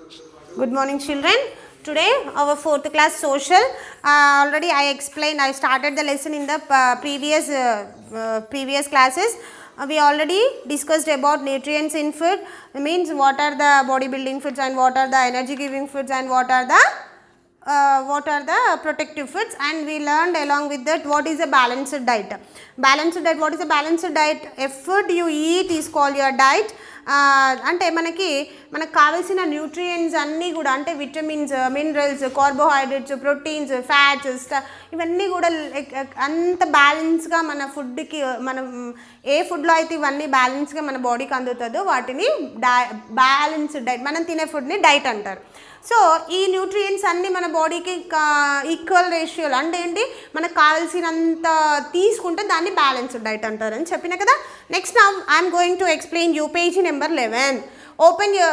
Good morning, children. Today our 4th class social. Already I explained, I started the lesson in the previous classes. We already discussed about nutrients in food, means what are the bodybuilding foods and what are the energy giving foods and what are the protective foods, and we learned along with that what is a balanced diet. Balanced diet, what is a balanced diet? A food you eat is called your diet. అంటే మనకు కావాల్సిన nutrients అన్నీ కూడా, అంటే vitamins, minerals, carbohydrates, proteins, fats, ఇవన్నీ కూడా అంత బ్యాలెన్స్గా మన ఫుడ్కి, మనం ఏ ఫుడ్లో అయితే ఇవన్నీ బ్యాలెన్స్గా మన బాడీకి అందుతుందో వాటిని బ్యాలెన్స్డ్ డైట్, మనం తినే ఫుడ్ని డైట్ అంటారు. సో ఈ న్యూట్రియంట్స్ అన్నీ మన బాడీకి ఈక్వల్ రేషియోలో, అంటే ఏంటి, మనకు కావాల్సినంత తీసుకుంటే దాన్ని బ్యాలెన్స్డ్ డైట్ అంటారని చెప్పిన కదా. Next I'm going to explain you page number 11. Open your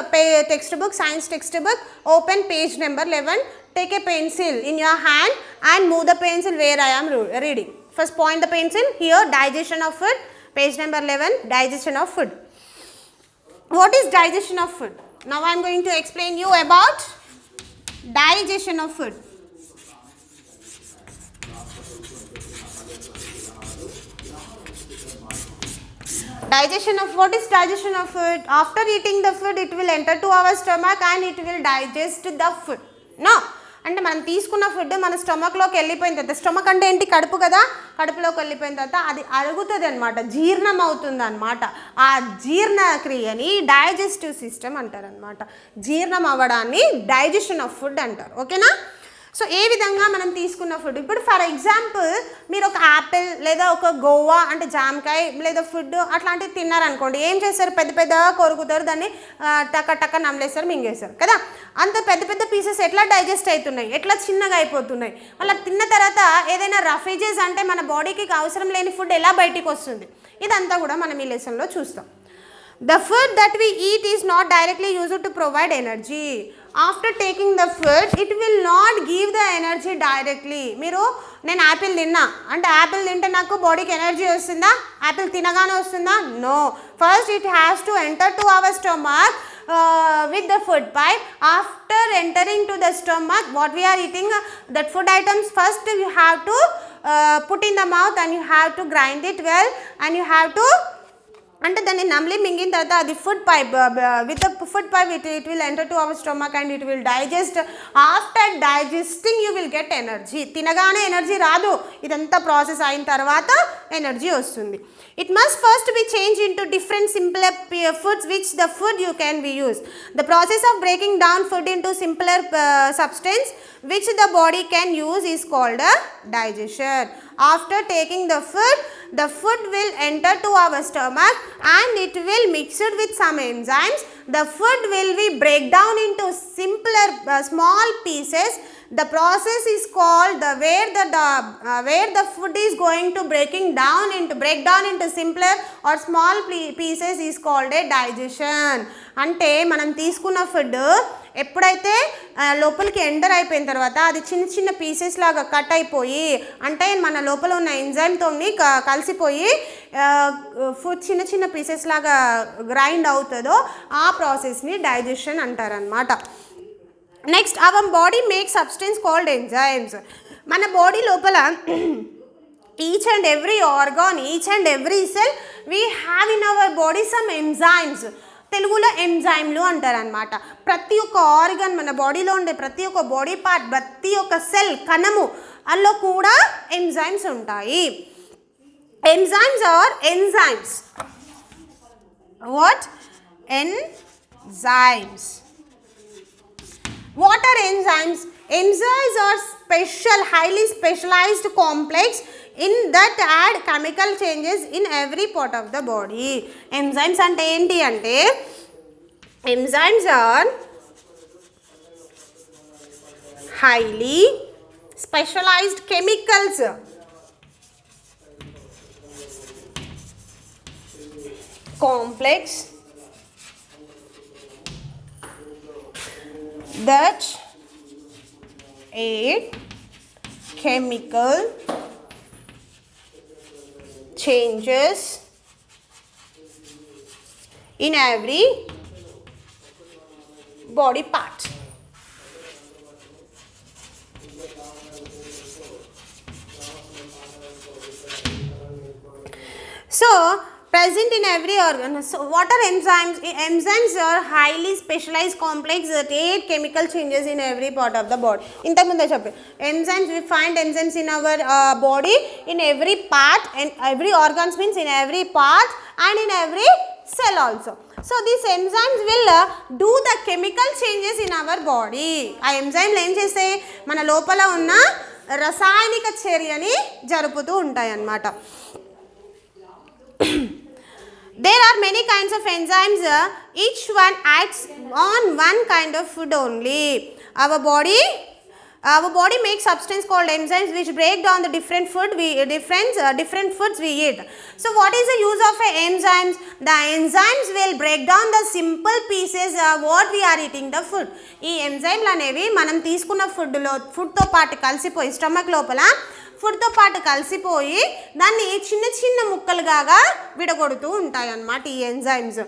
textbook, science textbook, open page number 11. Take a pencil in your hand and move the pencil where I am reading. First point the pencil here, digestion of food, page number 11, digestion of food. What is digestion of food? Now I am going to explain you about digestion of food. Digestion of, what is digestion of food? After eating the food, it will enter to our stomach and it will digest the food. No, అంటే మనం తీసుకున్న food మన స్టమక్లోకి వెళ్ళిపోయిన తర్వాత, stomach అంటే ఏంటి, కడుపు కదా, కడుపులోకి వెళ్ళిపోయిన తర్వాత అది అరుగుతుంది అనమాట, జీర్ణం అవుతుంది అనమాట. ఆ జీర్ణక్రియని డైజెస్టివ్ సిస్టమ్ అంటారు అనమాట. జీర్ణం అవ్వడాన్ని డైజెషన్ ఆఫ్ ఫుడ్ అంటారు. ఓకేనా? సో ఏ విధంగా మనం తీసుకున్న ఫుడ్, ఇప్పుడు ఫర్ ఎగ్జాంపుల్ మీరు ఒక యాపిల్ లేదా ఒక గోవా అంటే జామకాయ లేదా ఫుడ్ అట్లాంటివి తిన్నారనుకోండి, ఏం చేస్తారు, పెద్ద పెద్దగా కొరుకుతారు, దాన్ని టక్క టక్క నమ్మలేస్తారు, మింగేస్తారు కదా. అంత పెద్ద పెద్ద పీసెస్ ఎట్లా డైజెస్ట్ అవుతున్నాయి, ఎట్లా చిన్నగా అయిపోతున్నాయి. అలా తిన్న తర్వాత ఏదైనా రఫేజెస్, అంటే మన బాడీకి అవసరం లేని ఫుడ్ ఎలా బయటికి వస్తుంది, ఇదంతా కూడా మనం ఈ లెసన్లో చూస్తాం. The food that we eat is not directly used to provide energy. After taking the food, it will not give the energy directly. మీరు నేను యాపిల్ తిన్నా అంటే యాపిల్ తింటే నాకు బాడీకి ఎనర్జీ వస్తుందా, యాపిల్ తినగానే వస్తుందా? No. First it has to enter to our stomach with the food pipe. After entering to the stomach, what we are eating, that food items, first you have to put in the mouth and you have to grind it well and you have to, అంటే దాన్ని నమ్లి మింగిన తర్వాత అది food pipe, with the food pipe it will enter to our stomach and it will digest. After digesting you will get energy. తినగానే energy రాదు, ఇదంతా process అయిన తర్వాత energy వస్తుంది. It must first be changed into different simpler foods which the food you can be used. The process of breaking down food into simpler substance which the body can use is called a digestion. After taking the food will enter to our stomach and it will mix it with some enzymes. The food will be break down into simpler small pieces. The process is called where the food is going to break down into simpler or small pieces is called a digestion. అంటే మనం తీసుకున్న food ఎప్పుడైతే లోపలికి enter అయిపోయిన తర్వాత అది చిన్న చిన్న పీసెస్ లాగా కట్ అయిపోయి, అంటే మన లోపల ఉన్న ఎంజైమ్తో కలిసిపోయి ఫుడ్ చిన్న చిన్న పీసెస్ లాగా గ్రైండ్ అవుతుందో ఆ ప్రాసెస్ని డైజెషన్ అంటారనమాట. Next our body make substance called enzymes. మన బాడీ లోపల each and every organ, each and every cell we have in our body some enzymes. తెలుగులో ఎంజైమ్లు అంటారనమాట. ప్రతి ఒక్క ఆర్గన్, మన బాడీలో ఉండే ప్రతి ఒక్క బాడీ పార్ట్, ప్రతి ఒక్క సెల్, కణము, అందులో కూడా ఎంజైమ్స్ ఉంటాయి. Enzymes are enzymes. What? Enzymes. What are enzymes? Enzymes are special, highly specialized complex in that add chemical changes in every part of the body. Enzymes ante enti ante, enzymes are highly specialized chemicals complex that aid chemical changes in every body part. So present in every organ. So what are enzymes? Enzymes are highly specialized complex that aid chemical changes in every part of the body. ఇంతకుముందే చెప్పాను, enzymes, we find enzymes in our body in every part, and every organs means in every part and in every cell also. So these enzymes will do the chemical changes in our body. ఆ ఎంజైమ్లు ఏం చేస్తాయి, మన లోపల ఉన్న రసాయనిక చర్యని జరుపుతూ ఉంటాయి అన్నమాట. There are many kinds of enzymes. Each one acts on one kind of food only. Our body makes substance called enzymes which break down the different foods we eat. So what is the use of enzymes? The enzymes will break down the simple pieces what we are eating the food. ఈ ఎంజైమ్లు అనేవి మనం తీసుకున్న ఫుడ్తో పాటు కలిసిపోయి stomach లోపల ఫుడ్తో పాటు కలిసిపోయి దాన్ని చిన్న చిన్న ముక్కలుగా విడగొడుతూ ఉంటాయి అన్నమాట ఈ ఎంజైమ్స్.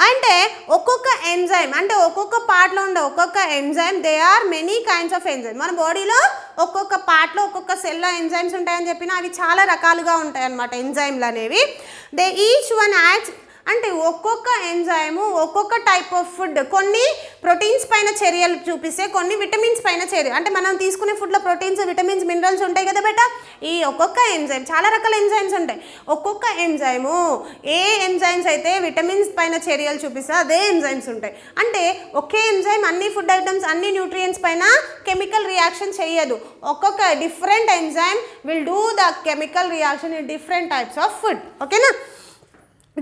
అంటే ఒక్కొక్క ఎంజైమ్ అంటే ఒక్కొక్క పార్ట్లో ఉండే ఒక్కొక్క enzyme, they are many kinds of enzyme. మన బాడీలో ఒక్కొక్క పార్ట్లో ఒక్కొక్క సెల్లో ఎంజైమ్స్ ఉంటాయని చెప్పిన అవి చాలా రకాలుగా ఉంటాయి అన్నమాట ఎంజైమ్లు అనేవి. దే ఈచ్ వన్ యాక్ట్స్ అంటే ఒక్కొక్క ఎంజైము ఒక్కొక్క టైప్ ఆఫ్ ఫుడ్, కొన్ని ప్రోటీన్స్ పైన చర్యలు చూపిస్తే కొన్ని విటమిన్స్ పైన చర్య, అంటే మనం తీసుకునే ఫుడ్లో ప్రోటీన్స్, విటమిన్స్, మినరల్స్ ఉంటాయి కదా బేటా. ఈ ఒక్కొక్క ఎంజైమ్ చాలా రకాల ఎంజైమ్స్ ఉంటాయి. ఒక్కొక్క ఎంజైము ఏ ఎంజైమ్స్ అయితే విటమిన్స్ పైన చర్యలు చూపిస్తే అదే ఎంజైమ్స్ ఉంటాయి. అంటే ఒకే ఎంజైమ్ అన్ని ఫుడ్ ఐటమ్స్ అన్ని న్యూట్రియంట్స్ పైన కెమికల్ రియాక్షన్ చేయదు. ఒక్కొక్క different enzyme will do the chemical reaction in different types of food. ఓకేనా.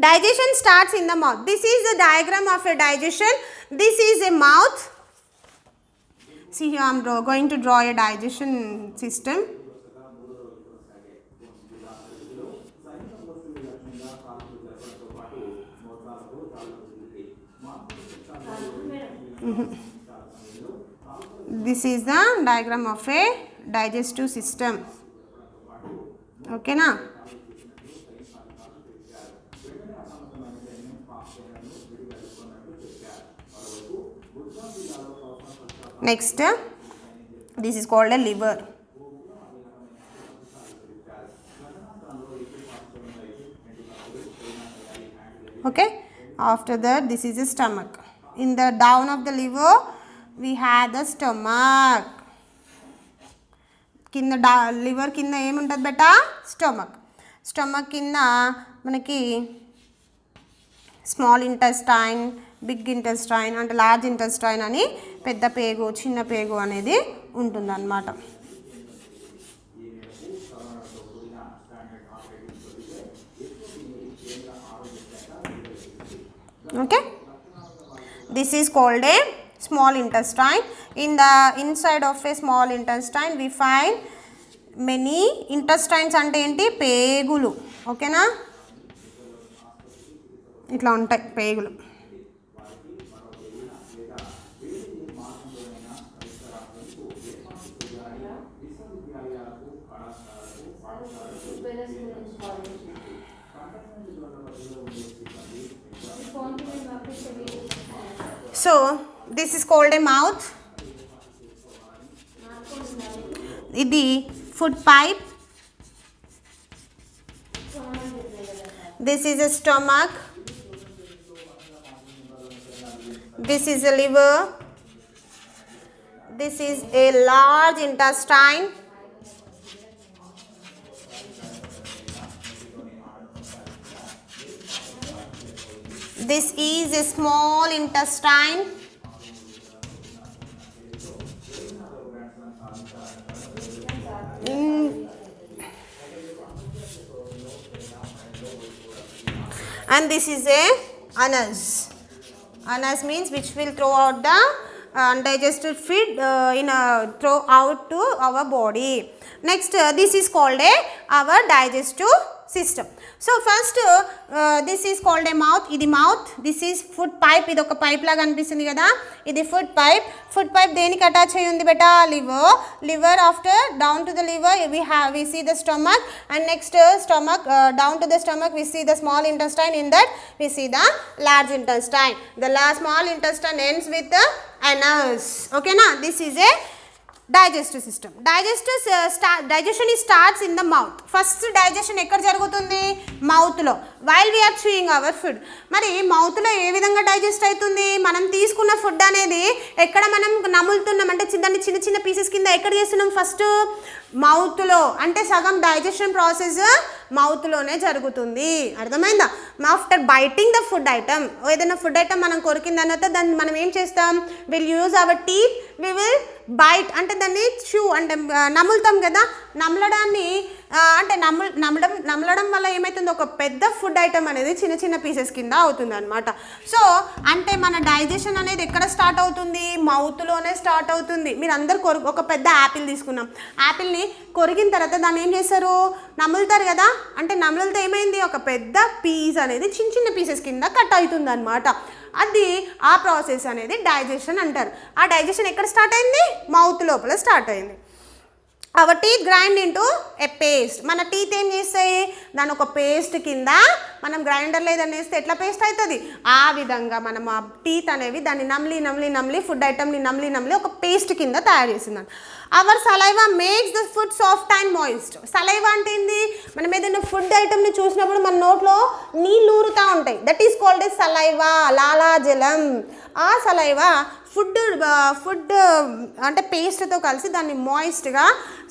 Digestion starts in the mouth. This is the diagram of a digestion. This is a mouth. See here I am going to draw a digestion system. This is the diagram of a digestive system. Okay na. Next, this is called a liver. Okay. After that, this is a stomach. In the down of the liver, we have the stomach. కింద liver కింద ఏముంటుంది బేటా, stomach. Stomach కింద మనకి small intestine, big intestine అంటే large intestine అని పెద్ద పేగు, చిన్న పేగు అనేది ఉంటుందన్నమాట. Okay. This is called a small intestine. In the inside of a small intestine we find many intestines. అంటే ఏంటి, పేగులు. ఓకేనా, ఇట్లా ఉంటాయి పేగులు. So this is called a mouth. ఇది food pipe. This is a stomach. This is a liver. This is a large intestine. This is a small intestine. And this is a anus. Anus means which will throw out the undigested food throw out to our body. Next, this is called our digestive system. So first this is called a mouth. ఇది mouth. This is food pipe. ఇది ఒక pipe లాగా అనిపిస్తుంది కదా, ఇది food pipe. Food pipe దేనికి attach అయ్యి ఉంది బెటా? Liver. Liver after down to the liver we see the stomach, and next stomach down to the stomach we see the small intestine. In that we see the large intestine. The small intestine ends with the anus. Okay na? This is a digestive system. Digestion starts in the mouth. First digestion ఎక్కడ జరుగుతుంది? Mouth లో, while we are chewing our food. మరి mouth లో ఏ విధంగా digest అవుతుంది? మనం తీసుకున్న food అనేది ఎక్కడ మనం నములుతున్నాం అంటే దాన్ని చిన్న చిన్న పీసెస్ కింద ఎక్కడ చేస్తున్నాం? ఫస్ట్ మౌత్ లో. అంటే సగం డైజెషన్ ప్రాసెస్ మౌత్ లోనే జరుగుతుంది. అర్థమైందా? After biting the food item, ఏదైనా ఫుడ్ ఐటమ్ మనం కొరికిన తర్వాత దాన్ని మనం ఏం చేస్తాం? Will use our teeth, we will bite అంటే దాన్ని చూ అంటే నములుతాం కదా. నమలడాన్ని అంటే నమలడం వల్ల ఏమవుతుంది? ఒక పెద్ద ఫుడ్ ఐటమ్ అనేది చిన్న చిన్న పీసెస్ కింద అవుతుంది అనమాట. సో అంటే మన డైజెషన్ అనేది ఎక్కడ స్టార్ట్ అవుతుంది? మౌత్లోనే స్టార్ట్ అవుతుంది. మీరు అందరు ఒక పెద్ద యాపిల్ తీసుకున్నాం, యాపిల్ని కొరికిన తర్వాత దాన్ని ఏం చేస్తారు? నములుతారు కదా. అంటే నములితే ఏమైంది? ఒక పెద్ద పీస్ అనేది చిన్న చిన్న పీసెస్ కింద కట్ అవుతుంది అనమాట. అది ఆ ప్రాసెస్ అనేది డైజెషన్ అంటారు. ఆ డైజెషన్ ఎక్కడ స్టార్ట్ అయింది? మౌత్ లోపల స్టార్ట్ అయింది. Our teeth grind into a paste. మన టీత్ ఏం చేస్తాయి? దాని ఒక పేస్ట్ కింద మనం గ్రైండర్లో ఏదైనా వేస్తే ఎట్లా పేస్ట్ అవుతుంది? ఆ విధంగా మనం ఆ టీత్ అనేవి దాన్ని నమ్లి ఫుడ్ ఐటమ్ని నమ్లి ఒక పేస్ట్ కింద తయారు చేసిందని. Our saliva makes the food soft and moist. Saliva అంటే ఏంది? మనం ఏదైనా ఫుడ్ ఐటమ్ని చూసినప్పుడు మన నోట్లో నీళ్ళు ఊరుతూ ఉంటాయి. That is called a saliva, లాలాజలం. ఆ సలైవా ఫుడ్ అంటే పేస్ట్తో కలిసి దాన్ని మాయిస్ట్గా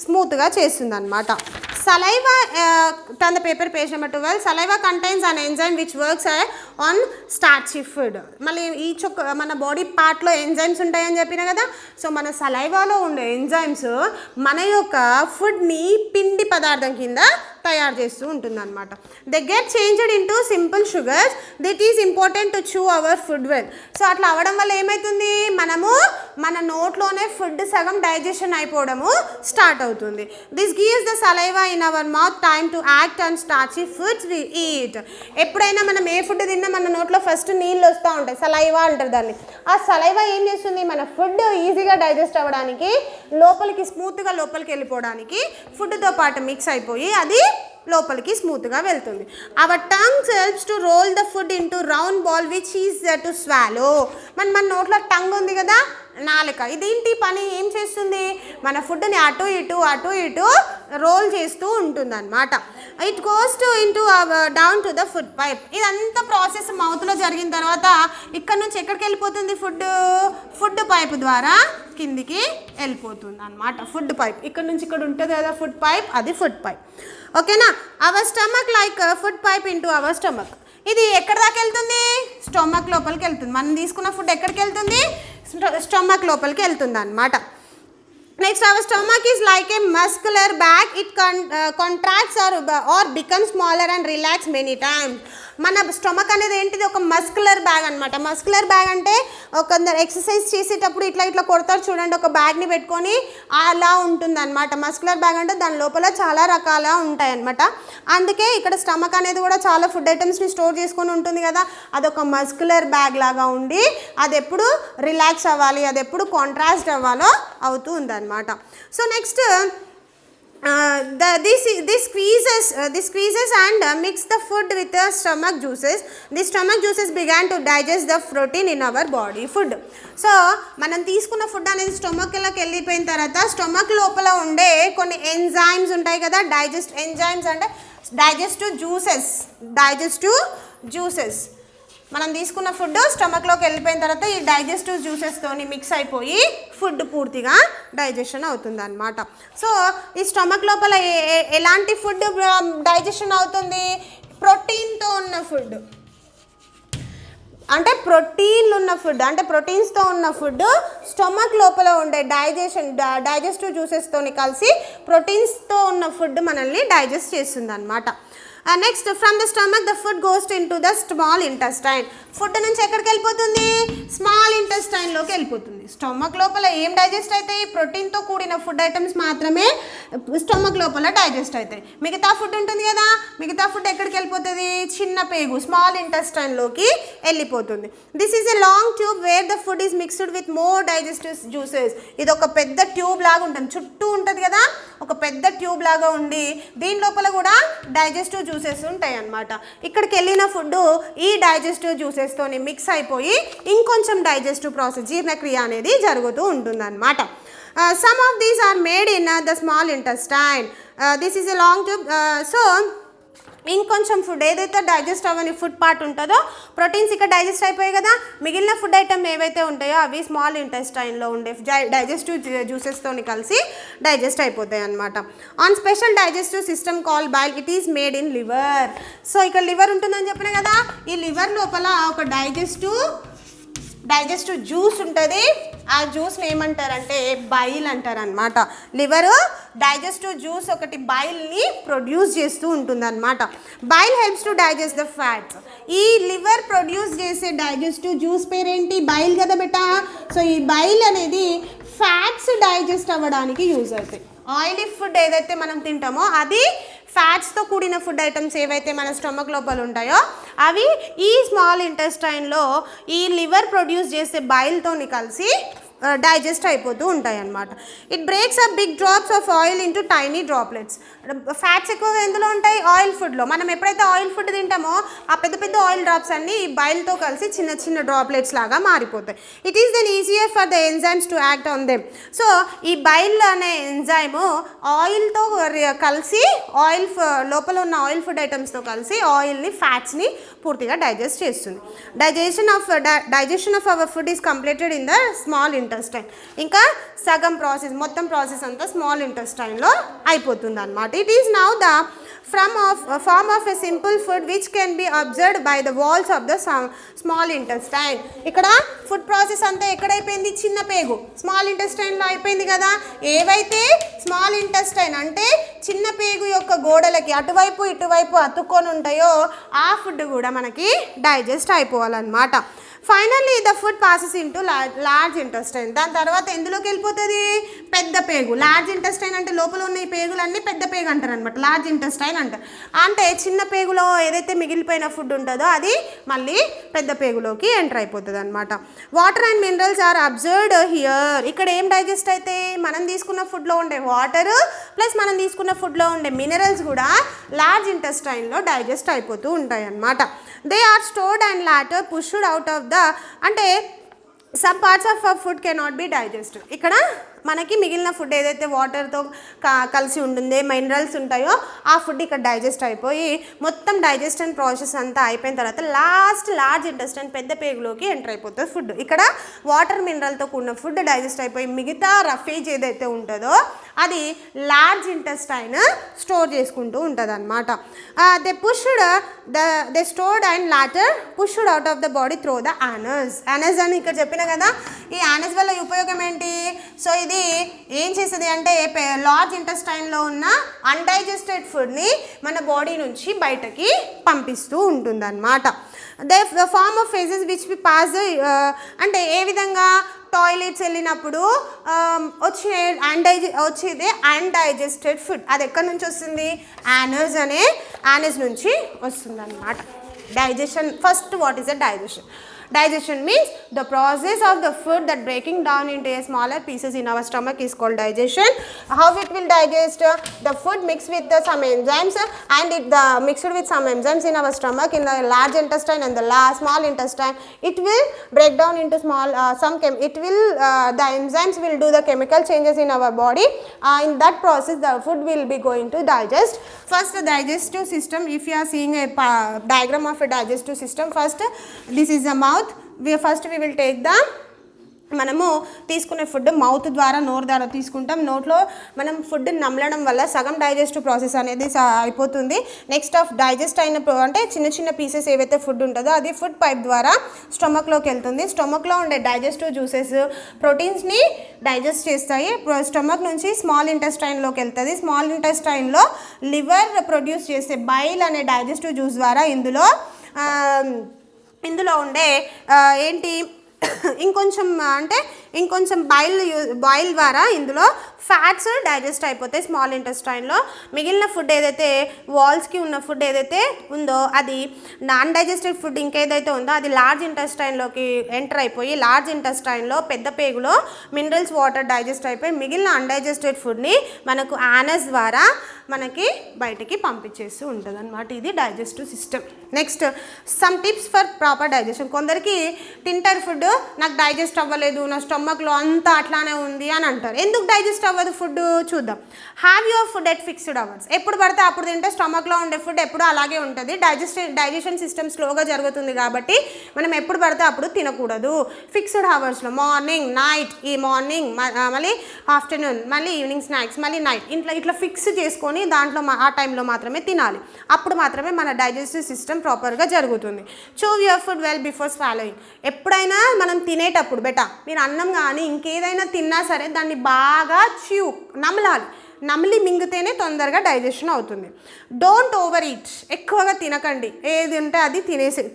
స్మూత్గా చేస్తుంది అనమాట. Saliva turn the paper page number 12. Saliva contains an enzyme which works on starchy food. మళ్ళీ ఈచ్ మన బాడీ పార్ట్లో ఎంజైమ్స్ ఉంటాయని చెప్పిన కదా. సో మన సలైవాలో ఉండే ఎంజైమ్స్ మన యొక్క ఫుడ్ని పిండి పదార్థం కింద తయారు చేస్తూ ఉంటుంది అనమాట. They get changed into simple sugars. That is important to chew our food well. So అట్లా అవ్వడం వల్ల ఏమవుతుంది? మనము మన నోట్లోనే ఫుడ్ సగం డైజెషన్ అయిపోవడము స్టార్ట్ అవుతుంది. This gives the saliva in our mouth time to act on starchy foods we eat. ఎప్పుడైనా మనం ఏ ఫుడ్ తిన్నా మన నోట్లో ఫస్ట్ నీళ్ళు వస్తూ ఉంటాయి, సలైవా అంటారు దాన్ని. ఆ సలైవా ఏం చేస్తుంది? మన ఫుడ్ ఈజీగా డైజెస్ట్ అవ్వడానికి, లోపలికి స్మూత్గా లోపలికి వెళ్ళిపోవడానికి ఫుడ్తో పాటు మిక్స్ అయిపోయి అది లోపలికి స్మూత్గా వెళ్తుంది. Our tongues helps to roll the food into round ball which is to swallow. మన నోట్లో టంగ్ ఉంది కదా, నాలుక. ఇదేంటి పని? ఏం చేస్తుంది? మన ఫుడ్ని అటు ఇటు రోల్ చేస్తూ ఉంటుంది అనమాట. It goes to into down to the food pipe. ఇదంతా ప్రాసెస్ మౌత్లో జరిగిన తర్వాత ఇక్కడ నుంచి ఎక్కడికి వెళ్ళిపోతుంది? ఫుడ్ పైప్ ద్వారా కిందికి వెళ్ళిపోతుంది అనమాట. ఫుడ్ పైప్ ఇక్కడ నుంచి ఇక్కడ ఉంటుంది కదా ఫుడ్ పైప్, అది ఫుడ్ పైప్. ఓకేనా? Hour stomach like food pipe into hour stomach. ఇది ఎక్కడ దాకా వెళ్తుంది? స్టమక్ లోపలికి వెళ్తుంది. మనం తీసుకున్న ఫుడ్ ఎక్కడికి వెళ్తుంది? స్టమక్ లోపలికి వెళ్తుంది అనమాట. Next our stomach is like a muscular bag. It contracts or become smaller and relax many times. మన స్టమక్ అనేది ఏంటిది? ఒక మస్కులర్ బ్యాగ్ అనమాట. మస్కులర్ బ్యాగ్ అంటే కొందరు ఎక్సర్సైజ్ చేసేటప్పుడు ఇట్లా కొడతారు చూడండి, ఒక బ్యాగ్ని పెట్టుకొని అలా ఉంటుంది అనమాట. మస్కులర్ బ్యాగ్ అంటే దాని లోపల చాలా రకాల ఉంటాయి అనమాట. అందుకే ఇక్కడ స్టమక్ అనేది కూడా చాలా ఫుడ్ ఐటమ్స్ని స్టోర్ చేసుకొని ఉంటుంది కదా, అదొక మస్కులర్ బ్యాగ్ లాగా ఉండి అది ఎప్పుడు రిలాక్స్ అవ్వాలి, అది ఎప్పుడు కాంట్రాస్ట్ అవ్వాలో అవుతూ ఉందన్నమాట. So next this squeezes and mix the food with the stomach juices. The stomach juices began to digest the protein in our body food. So మనం తీసుకున్న ఫుడ్ అనేది స్టొమక్లోకి వెళ్ళిపోయిన తర్వాత స్టొమక్ లోపల ఉండే కొన్ని ఎంజైమ్స్ ఉంటాయి కదా, ఎంజైమ్స్ అంటే డైజెస్టివ్ జ్యూసెస్. మనం తీసుకున్న ఫుడ్ స్టమక్లోకి వెళ్ళిపోయిన తర్వాత ఈ డైజెస్టివ్ జ్యూసెస్తోని మిక్స్ అయిపోయి ఫుడ్ పూర్తిగా డైజెషన్ అవుతుంది అనమాట. సో ఈ స్టమక్ లోపల ఎలాంటి ఫుడ్ డైజెషన్ అవుతుంది? ప్రోటీన్తో ఉన్న ఫుడ్, అంటే ప్రోటీన్స్తో ఉన్న ఫుడ్ స్టమక్ లోపల ఉండే డైజెస్టివ్ జ్యూసెస్తోని కలిసి ప్రోటీన్స్తో ఉన్న ఫుడ్ మనల్ని డైజెస్ట్ చేస్తుంది అనమాట. Next from the stomach the food goes into the small intestine. Food నుంచి ఎక్కడికి వెళ్ళిపోతుంది? స్మాల్ ఇంటెస్టైన్లోకి వెళ్ళిపోతుంది. స్టమక్ లోపల ఏం డైజెస్ట్ అవుతాయి? ప్రోటీన్తో కూడిన ఫుడ్ ఐటమ్స్ మాత్రమే స్టమక్ లోపల డైజెస్ట్ అవుతాయి. మిగతా ఫుడ్ ఉంటుంది కదా, మిగతా ఫుడ్ ఎక్కడికి వెళ్ళిపోతుంది? చిన్న పేగు స్మాల్ ఇంటెస్టైన్లోకి వెళ్ళిపోతుంది. This is a long tube wear the food is mixed with more digestive juices. ఇది ఒక పెద్ద ట్యూబ్ లాగా ఉంటుంది, చుట్టూ ఉంటుంది కదా, ఒక పెద్ద ట్యూబ్ లాగా ఉండి దీని లోపల కూడా డైజెస్టివ్ జ్యూసెస్ ఉంటాయి అన్నమాట. ఇక్కడికి వెళ్ళిన ఫుడ్ ఈ డైజెస్టివ్ జ్యూసెస్తోని మిక్స్ అయిపోయి ఇంకొంచెం డైజెస్టివ్ ప్రాసెస్ జీర్ణక్రియ అనేది జరుగుతూ ఉంటుందన్నమాట. Some of these are made in the small intestine. This is a long tube. So ఇంకొంచెం ఫుడ్ ఏదైతే డైజెస్ట్ అవ్వని ఫుడ్ పార్ట్ ఉంటుందో, ప్రోటీన్స్ ఇక్కడ డైజెస్ట్ అయిపోయాయి కదా, మిగిలిన ఫుడ్ ఐటమ్ ఏవైతే ఉంటాయో అవి స్మాల్ ఇంటెస్టైన్లో ఉండే డైజెస్టివ్ జ్యూసెస్తో కలిసి డైజెస్ట్ అయిపోతాయి అనమాట. On special digestive system call bile it is made in liver. So ఇక్కడ లివర్ ఉంటుందని చెప్పిన కదా, ఈ లివర్ లోపల ఒక డైజెస్టివ్ జ్యూస్ ఉంటుంది. ఆ జ్యూస్ని ఏమంటారంటే బైల్ అంటారు అనమాట. లివర్ డైజెస్టివ్ జ్యూస్ ఒకటి బైల్ని ప్రొడ్యూస్ చేస్తూ ఉంటుంది అనమాట. Bile helps to digest the fats. ఈ లివర్ ప్రొడ్యూస్ చేసే డైజెస్టివ్ జ్యూస్ పేరేంటి? బైల్ కదా బెటా. సో ఈ బైల్ అనేది ఫ్యాట్స్ డైజెస్ట్ అవ్వడానికి యూజ్ అవుతాయి. ఆయిలీ ఫుడ్ ఏదైతే మనం తింటామో అది ఫ్యాట్స్తో కూడిన ఫుడ్ ఐటమ్స్ ఏవైతే మన స్టమక్ లోపల ఉంటాయో అవి ఈ స్మాల్ ఇంటెస్టైన్లో ఈ లివర్ ప్రొడ్యూస్ చేసే బైల్తోని కలిసి డైజెస్ట్ అయిపోతూ ఉంటాయి అన్నమాట. It breaks up big drops of oil into tiny droplets. Fats ఎక్కువగా ఎందులో ఉంటాయి? ఆయిల్ ఫుడ్లో. మనం ఎప్పుడైతే ఆయిల్ ఫుడ్ తింటామో ఆ పెద్ద పెద్ద ఆయిల్ డ్రాప్స్ అన్నీ ఈ బైల్తో కలిసి చిన్న చిన్న డ్రాప్లెట్స్ లాగా మారిపోతాయి. It is then easier for the enzymes to act on them. So ఈ బైల్ అనే ఎంజైమ్ ఆయిల్తో కలిసి ఆయిల్ లోపల ఉన్న ఆయిల్ ఫుడ్ ఐటమ్స్తో కలిసి ఆయిల్ని ఫ్యాట్స్ని పూర్తిగా డైజెస్ట్ చేస్తుంది. Digestion of our food is completed in the small intestine. ఇంకా సగం ప్రాసెస్, మొత్తం ప్రాసెస్ అంతా స్మాల్ ఇంటెస్టైన్లో అయిపోతుంది అన్నమాట. It is now the form of a simple food which can be observed by the walls of the small intestine. ఇక్కడ food process అంతా ఎక్కడైపోయింది? చిన్న పేగు స్మాల్ ఇంటెస్టైన్లో అయిపోయింది కదా. ఏవైతే స్మాల్ ఇంటెస్టైన్ అంటే చిన్న పేగు యొక్క గోడలకి అటువైపు ఇటువైపు అతుక్కొని ఉంటాయో ఆ ఫుడ్ కూడా మనకి డైజెస్ట్ అయిపోవాలన్నమాట. Finally the food passes into large intestine. దాని తర్వాత ఎందులోకి వెళ్ళిపోతుంది? పెద్ద పేగు. లార్జ్ ఇంటెస్టైన్ అంటే లోపల ఉన్న ఈ పేగులన్నీ పెద్ద పేగు అంటారు అనమాట, లార్జ్ ఇంటెస్టైన్ అంటారు. అంటే చిన్న పేగులో ఏదైతే మిగిలిపోయిన ఫుడ్ ఉంటుందో అది మళ్ళీ పెద్ద పేగులోకి ఎంటర్ అయిపోతుంది అనమాట. Water and minerals are absorbed here. ఇక్కడ ఏం డైజెస్ట్ అయితే మనం తీసుకున్న ఫుడ్లో ఉండే వాటర్ ప్లస్ మనం తీసుకున్న ఫుడ్లో ఉండే మినరల్స్ కూడా లార్జ్ ఇంటెస్టైన్లో డైజెస్ట్ అయిపోతూ ఉంటాయి అన్నమాట. They are stored and later pushed out of the అంటే some parts of food cannot be digest. ఇక్కడ మనకి మిగిలిన ఫుడ్ ఏదైతే వాటర్తో కలిసి ఉంటుంది, మినరల్స్ ఉంటాయో ఆ ఫుడ్ ఇక్కడ డైజెస్ట్ అయిపోయి మొత్తం డైజెషన్ ప్రాసెస్ అంతా అయిపోయిన తర్వాత లార్జ్ ఇంటెస్టైన్ పెద్ద పేగులోకి ఎంటర్ అయిపోతుంది ఫుడ్. ఇక్కడ వాటర్ మినరల్తో కూడిన ఫుడ్ డైజెస్ట్ అయిపోయి మిగతా రఫేజ్ ఏదైతే ఉంటుందో అది లార్జ్ ఇంటెస్టైన్ స్టోర్ చేసుకుంటూ ఉంటుంది అనమాట. They stored and later pushed out of the body through the anus. Anus అని ఇక్కడ చెప్పిన కదా, ఈ యానస్ వల్ల ఉపయోగం ఏంటి? సో ఇది ఏం చేస్తుంది అంటే లార్జ్ ఇంటెస్టైన్లో ఉన్న అన్డైజెస్టెడ్ ఫుడ్ని మన బాడీ నుంచి బయటకి పంపిస్తూ ఉంటుంది అన్నమాట. They form of feces which we pass అంటే ఏ విధంగా టాయిలెట్స్ వెళ్ళినప్పుడు వచ్చేది అన్డైజెస్టెడ్ ఫుడ్. అది ఎక్కడి నుంచి వస్తుంది? యానస్ నుంచి వస్తుంది అన్నమాట. Digestion first, what is the digestion? Digestion means the process of the food that breaking down into a smaller pieces in our stomach is called digestion. How it will digest? The food mixed with some enzymes and mixed with some enzymes in our stomach in the large intestine and the small intestine. It will break down into the enzymes will do the chemical changes in our body. In that process the food will be going to digest. First, the digestive system, if you are seeing a diagram of a digestive system, first this is the mouth. We will take the మనము తీసుకునే food mouth ద్వారా నోరు ద్వారా తీసుకుంటాం. నోట్లో మనం food నమలడం వల్ల సగం డైజెస్టివ్ ప్రాసెస్ అనేది అయిపోతుంది. నెక్స్ట్ ఆఫ్ డైజెస్ట్ అయిన అంటే చిన్న చిన్న పీసెస్ ఏవైతే ఫుడ్ ఉంటుందో అది ఫుడ్ పైప్ ద్వారా స్టమక్లోకి వెళ్తుంది. స్టమక్లో ఉండే డైజెస్టివ్ జ్యూసెస్ ప్రోటీన్స్ని డైజెస్ట్ చేస్తాయి. స్టమక్ నుంచి స్మాల్ ఇంటెస్టైన్లోకి వెళ్తుంది. స్మాల్ ఇంటెస్టైన్లో లివర్ ప్రొడ్యూస్ చేసే బైల్ అనే డైజెస్టివ్ జ్యూస్ ద్వారా ఇందులో ఉండే ఏంటి ఇంకొంచెం బాయిల్ ద్వారా ఇందులో ఫ్యాట్స్ డైజెస్ట్ అయిపోతాయి స్మాల్ ఇంటెస్టైన్లో. మిగిలిన ఫుడ్ ఏదైతే వాల్స్కి ఉన్న ఫుడ్ ఏదైతే ఉందో అది నాన్ డైజెస్టెడ్ ఫుడ్ ఇంకేదైతే ఉందో అది లార్జ్ ఇంటెస్టైన్లోకి ఎంటర్ అయిపోయి లార్జ్ ఇంటెస్టైన్లో పెద్ద పేగులో మినరల్స్ వాటర్ డైజెస్ట్ అయిపోయి మిగిలిన అన్డైజెస్టెడ్ ఫుడ్ని మనకు యానస్ ద్వారా మనకి బయటికి పంపించేస్తూ ఉంటుంది అనమాట. ఇది digestive system. Next some tips for proper digestion. కొందరికి తింటారు ఫుడ్, నాకు డైజెస్ట్ అవ్వలేదు, నా స్టమక్లో అంతా అట్లానే ఉంది అని అంటారు. ఎందుకు డైజెస్ట్ అవ్వదు ఫుడ్ చూద్దాం. Have your food at fixed hours. ఎప్పుడు పడితే అప్పుడు తింటే స్టమక్లో ఉండే ఫుడ్ ఎప్పుడు అలాగే ఉంటుంది. డైజెషన్ సిస్టమ్ స్లోగా జరుగుతుంది కాబట్టి మనం ఎప్పుడు పడితే అప్పుడు తినకూడదు. ఫిక్స్డ్ అవర్స్లో మార్నింగ్ నైట్, ఈ మార్నింగ్ మళ్ళీ ఆఫ్టర్నూన్, మళ్ళీ ఈవినింగ్ స్నాక్స్, మళ్ళీ నైట్, ఇట్లా ఫిక్స్ చేసుకొని దాంట్లో ఆ టైంలో మాత్రమే తినాలి. అప్పుడు మాత్రమే మన డైజెస్టివ్ సిస్టమ్ ప్రాపర్గా జరుగుతుంది. Chew your food well before swallowing. ఎప్పుడైనా మనం తినేటప్పుడు మీరు అన్నం కానీ ఇంకేదైనా తిన్నా సరే దాన్ని బాగా నమిలి మింగితేనే తొందరగా డైజెషన్ అవుతుంది. Don't over eat. ఎక్కువగా తినకండి, ఏది ఉంటే అది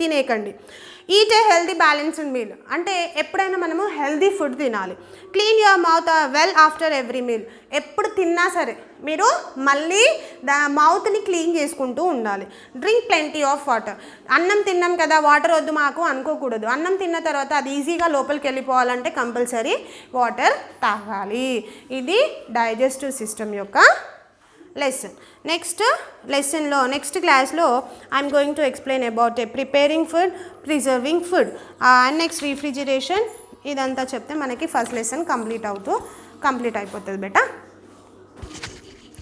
తినేకండి. Eat a healthy balanced meal. అంటే ఎప్పుడైనా మనము హెల్దీ ఫుడ్ తినాలి. Clean your mouth well after every meal. ఎప్పుడు తిన్నా సరే మీరు మళ్ళీ మౌత్ని క్లీన్ చేసుకుంటూ ఉండాలి. Drink plenty of water. అన్నం తిన్నాం కదా వాటర్ వద్దు మాకు అనుకోకూడదు. అన్నం తిన్న తర్వాత అది ఈజీగా లోపలికి వెళ్ళిపోవాలంటే కంపల్సరీ వాటర్ తాగాలి. ఇది డైజెస్టివ్ సిస్టమ్ యొక్క లెసన్. నెక్స్ట్ క్లాస్లో I'm going to explain about preparing food, preserving food and next refrigeration. ఇదంతా చెప్తే మనకి ఫస్ట్ లెసన్ కంప్లీట్ అయిపోతుంది బేటా.